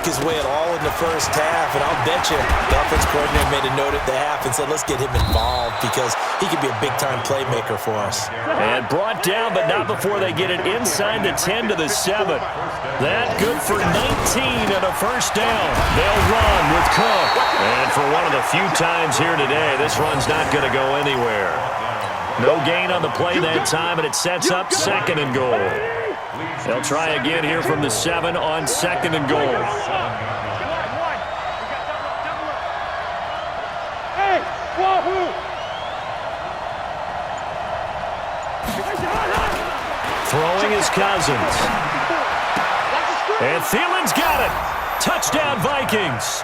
look his way at all in the first half, and I'll bet you the offense coordinator made a note at the half and said, let's get him involved because he could be a big-time playmaker for us. And brought down, but not before they get it inside the 10 to the 7. That good for 19 and a first down. They'll run with Cook. And for one of the few times here today, this run's not going to go anywhere. No gain on the play that time, and it sets up 2nd and goal. They'll try again here from the 7 on 2nd and goal. Throwing is Cousins. And Thielen's got it. Touchdown, Vikings.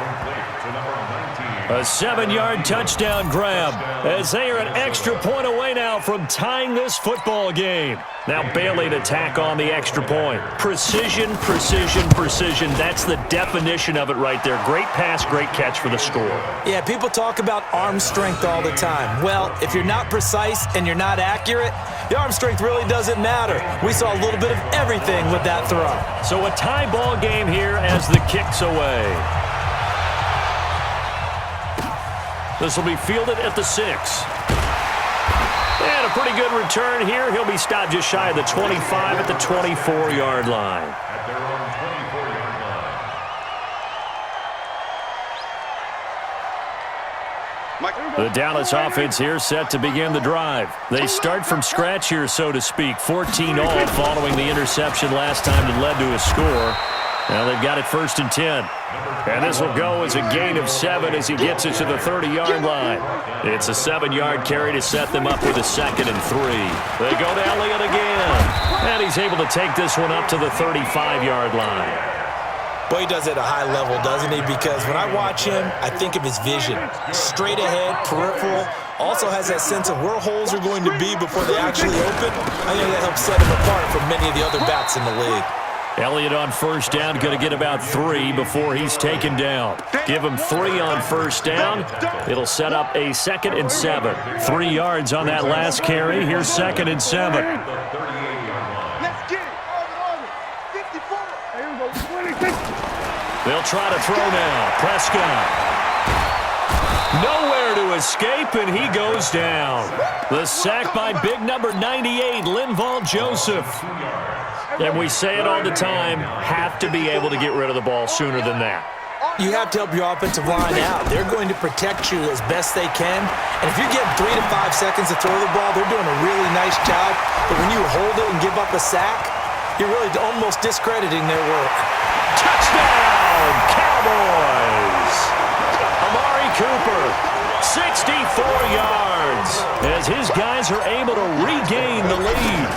A 7-yard touchdown grab as they are an extra point away now from tying this football game. Now Bailey to tack on the extra point. Precision, precision, precision. That's the definition of it right there. Great pass, great catch for the score. Yeah, people talk about arm strength all the time. Well, if you're not precise and you're not accurate, the arm strength really doesn't matter. We saw a little bit of everything with that throw. So a tie ball game here as the kick's away. This will be fielded at the 6. And a pretty good return here. He'll be stopped just shy of the 25 at the 24-yard line. The Dallas offense here set to begin the drive. They start from scratch here, so to speak. 14 all following the interception last time that led to a score. Now they've got it 1st and 10. And this will go as a gain of 7 as he gets it to the 30-yard line. It's a 7-yard carry to set them up with a 2nd and 3. They go to Elliott again. And he's able to take this one up to the 35-yard line. Boy, he does it at a high level, doesn't he? Because when I watch him, I think of his vision. Straight ahead, peripheral. Also has that sense of where holes are going to be before they actually open. I think that helps set him apart from many of the other backs in the league. Elliott on 1st down, going to get about 3 before he's taken down. Give him 3 on 1st down. It'll set up a 2nd and 7. 3 yards on that last carry. Here's 2nd and 7. They'll try to throw now. Prescott. Nowhere to escape, and he goes down. The sack by big number 98, Linval Joseph. And we say it all the time, have to be able to get rid of the ball sooner than that. You have to help your offensive line out. They're going to protect you as best they can. And if you're getting 3 to 5 seconds to throw the ball, they're doing a really nice job. But when you hold it and give up a sack, you're really almost discrediting their work. Touchdown, Cowboys! Amari Cooper, 64 yards, as his guys are able to regain the lead.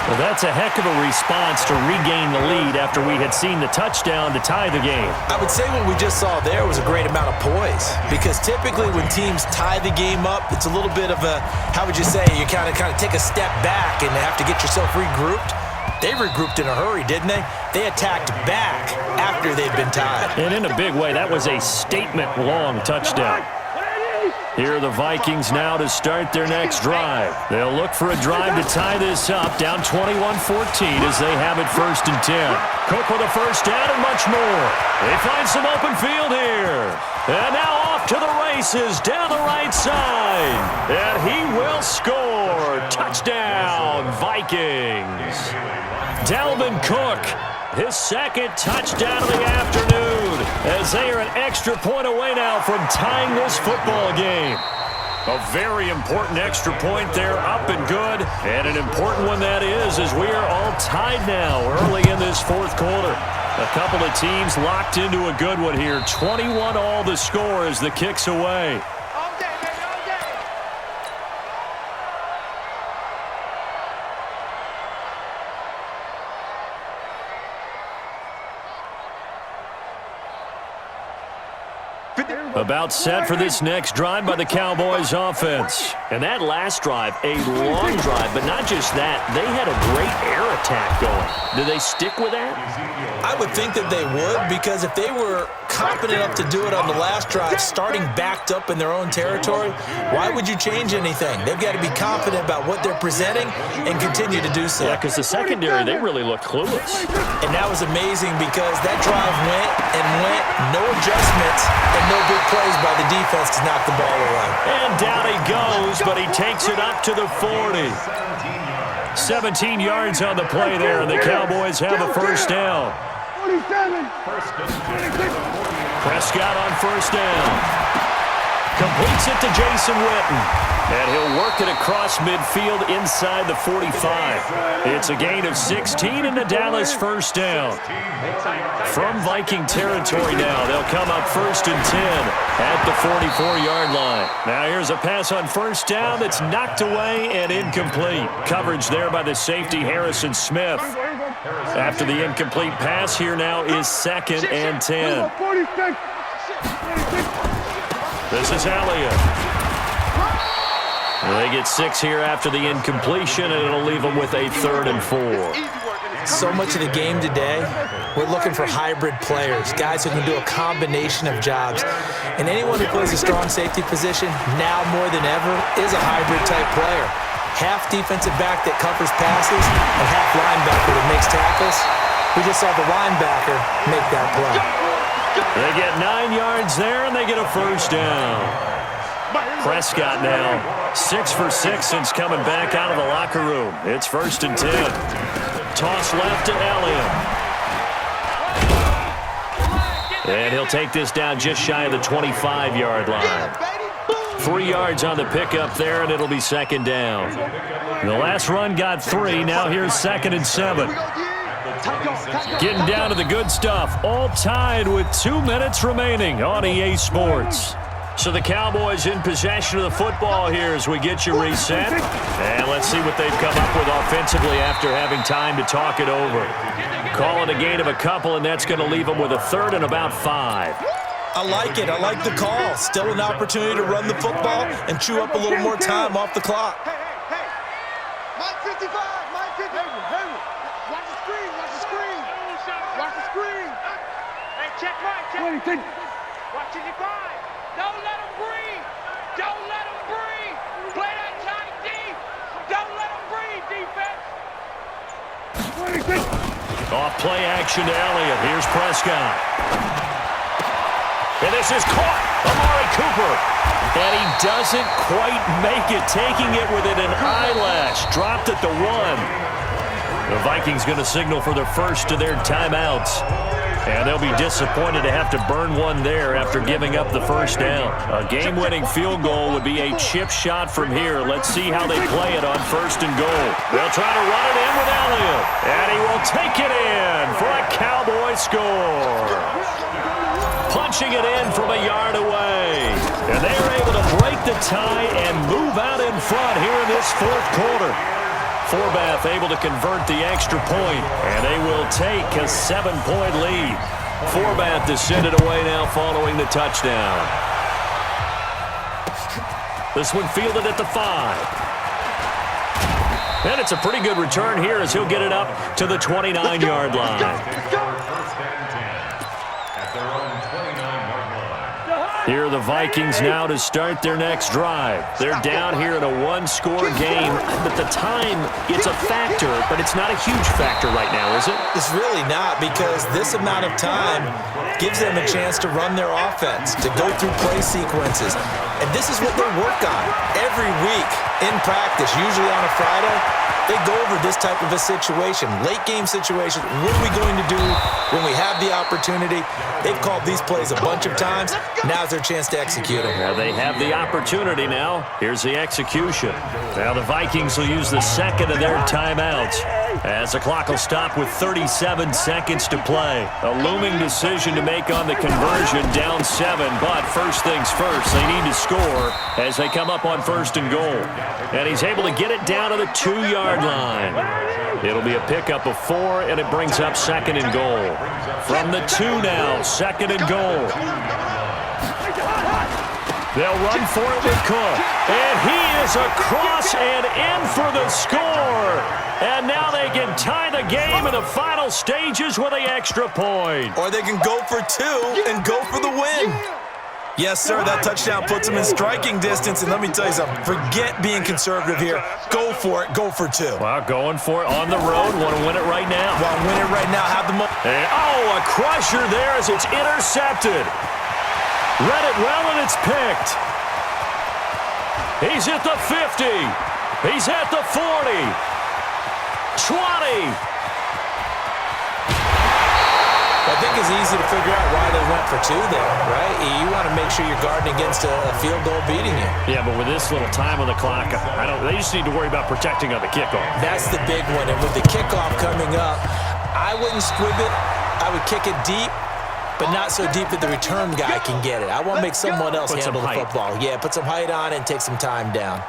Well, that's a heck of a response to regain the lead after we had seen the touchdown to tie the game. I would say what we just saw there was a great amount of poise, because typically when teams tie the game up, it's a little bit of a, how would you say, you kind of take a step back and have to get yourself regrouped. They regrouped in a hurry, didn't they? They attacked back after they'd been tied. And in a big way, that was a statement-long touchdown. Here are the Vikings now to start their next drive. They'll look for a drive to tie this up, down 21-14 as they have it 1st and 10. Cook with a 1st down and much more. They find some open field here. And now off to the races down the right side. And he will score. Touchdown, Vikings. Dalvin Cook, his 2nd touchdown of the afternoon, as they are an extra point away now from tying this football game. A very important extra point there, up and good, and an important one that is, as we are all tied now early in this 4th quarter. A couple of teams locked into a good one here. 21 all the score as the kick's away. About set for this next drive by the Cowboys offense. And that last drive, a long drive, but not just that. They had a great air attack going. Do they stick with that? I would think that they would, because if they were confident enough to do it on the last drive, starting backed up in their own territory, why would you change anything? They've got to be confident about what they're presenting and continue to do so. Yeah, because the secondary, they really look clueless. And that was amazing because that drive went and went, no adjustments, and no big plays by the defense to knock the ball away. And down he goes, but he takes it up to the 40. 17 yards on the play there, and the Cowboys have a first down. Prescott on first down. Completes it to Jason Witten. And he'll work it across midfield inside the 45. It's a gain of 16 and the Dallas first down. From Viking territory now, they'll come up first and 10 at the 44-yard line. Now here's a pass on first down that's knocked away and incomplete. Coverage there by the safety, Harrison Smith. After the incomplete pass, here now is 2nd and 10. This is Elliott. They get 6 here after the incompletion, and it'll leave them with a 3rd and 4. So much of the game today, we're looking for hybrid players, guys who can do a combination of jobs. And anyone who plays a strong safety position, now more than ever, is a hybrid-type player. Half defensive back that covers passes and half linebacker that makes tackles. We just saw the linebacker make that play. They get 9 yards there, and they get a first down. Prescott now 6 for 6 since coming back out of the locker room. It's 1st and 10. Toss left to Elliott. And he'll take this down just shy of the 25-yard line. 3 yards on the pickup there, and it'll be 2nd down. The last run got 3. Now here's 2nd and 7. Getting down to the good stuff. All tied with 2 minutes remaining on EA Sports. So the Cowboys in possession of the football here as we get you reset. And let's see what they've come up with offensively after having time to talk it over. Call it a gain of a couple, and that's going to leave them with a 3rd and about 5. I like it. I like the call. Still an opportunity to run the football and chew up a little more time off the clock. Hey. Mike 55, Mike 50. Watch the screen, watch the screen. Watch the screen. Hey, check right. Watch 55. Don't let him breathe. Don't let him breathe. Play that tight deep. Don't let him breathe, defense. Off play action to Elliott. Here's Prescott. And this is caught. Amari Cooper. And he doesn't quite make it. Taking it within an eyelash. Dropped at the 1. The Vikings going to signal for the first of their timeouts. And they'll be disappointed to have to burn one there after giving up the first down. A game-winning field goal would be a chip shot from here. Let's see how they play it on 1st and goal. They'll try to run it in with Elliott. And he will take it in for a Cowboy score. Punching it in from a yard away. And they are able to break the tie and move out in front here in this 4th quarter. Forbath able to convert the extra point, and they will take a 7-point lead. Forbath to send it away now following the touchdown. This one fielded at the 5. And it's a pretty good return here as he'll get it up to the 29-yard line. Here are the Vikings now to start their next drive. They're down here in a 1-score game, but the time, it's a factor, but it's not a huge factor right now, is it? It's really not, because this amount of time gives them a chance to run their offense, to go through play sequences. And this is what they work on every week in practice, usually on a Friday. They go over this type of a situation, late game situation. What are we going to do when we have the opportunity? They've called these plays a bunch of times. Now's their chance to execute them. Well, they have the opportunity now. Here's the execution. Now the Vikings will use the 2nd of their timeouts as the clock will stop with 37 seconds to play. A looming decision to make on the conversion, down 7. But first things first, they need to score as they come up on 1st and goal. And he's able to get it down to the 2-yard line. It'll be a pickup of 4, and it brings up 2nd and goal. From the 2 now, 2nd and goal. They'll run for it with Cook. And he is across and in for the score. And now they can tie the game in the final stages with an extra point. Or they can go for two and go for the win. Yes, sir, that touchdown puts them in striking distance. And let me tell you something, forget being conservative here. Go for it, go for two. Well, going for it on the road. Want to win it right now. Want to win it right now, have the moment. And, a crusher there as it's intercepted. Read it well, and it's picked. He's at the 50. He's at the 40. 20. I think it's easy to figure out why they went for two there, right? You want to make sure you're guarding against a field goal beating you. Yeah, but with this little time on the clock, they just need to worry about protecting on the kickoff. That's the big one. And with the kickoff coming up, I wouldn't squib it. I would kick it deep, but not so deep that the return guy can get it. I want to make someone else handle the football. Yeah, put some height on it and take some time down.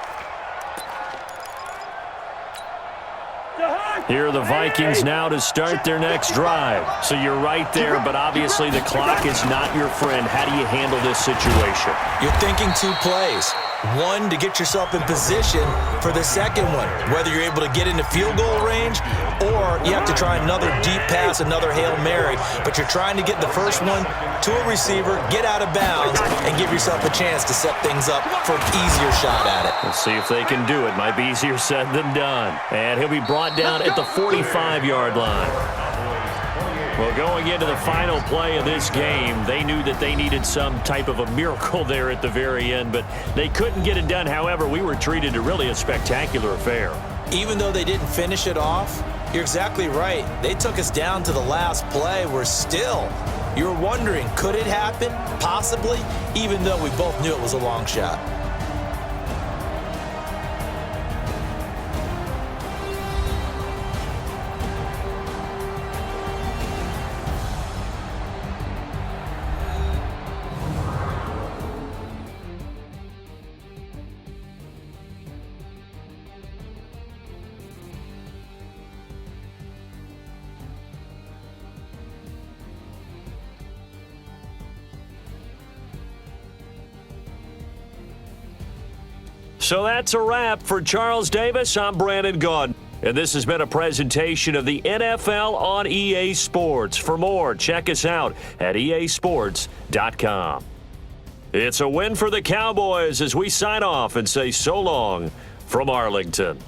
Here are the Vikings now to start their next drive. So you're right there, but obviously the clock is not your friend. How do you handle this situation? You're thinking two plays. One, to get yourself in position for the second one, whether you're able to get into field goal range or you have to try another deep pass, another Hail Mary, but you're trying to get the first one to a receiver, get out of bounds, and give yourself a chance to set things up for an easier shot at it. We'll see if they can do it. Might be easier said than done. And he'll be brought down at the 45-yard line. Well, going into the final play of this game, they knew that they needed some type of a miracle there at the very end, but they couldn't get it done. However, we were treated to really a spectacular affair. Even though they didn't finish it off, you're exactly right. They took us down to the last play. We're still, you were wondering, could it happen? Possibly, even though we both knew it was a long shot. So that's a wrap for Charles Davis. I'm Brandon Gaudin. And this has been a presentation of the NFL on EA Sports. For more, check us out at easports.com. It's a win for the Cowboys as we sign off and say so long from Arlington.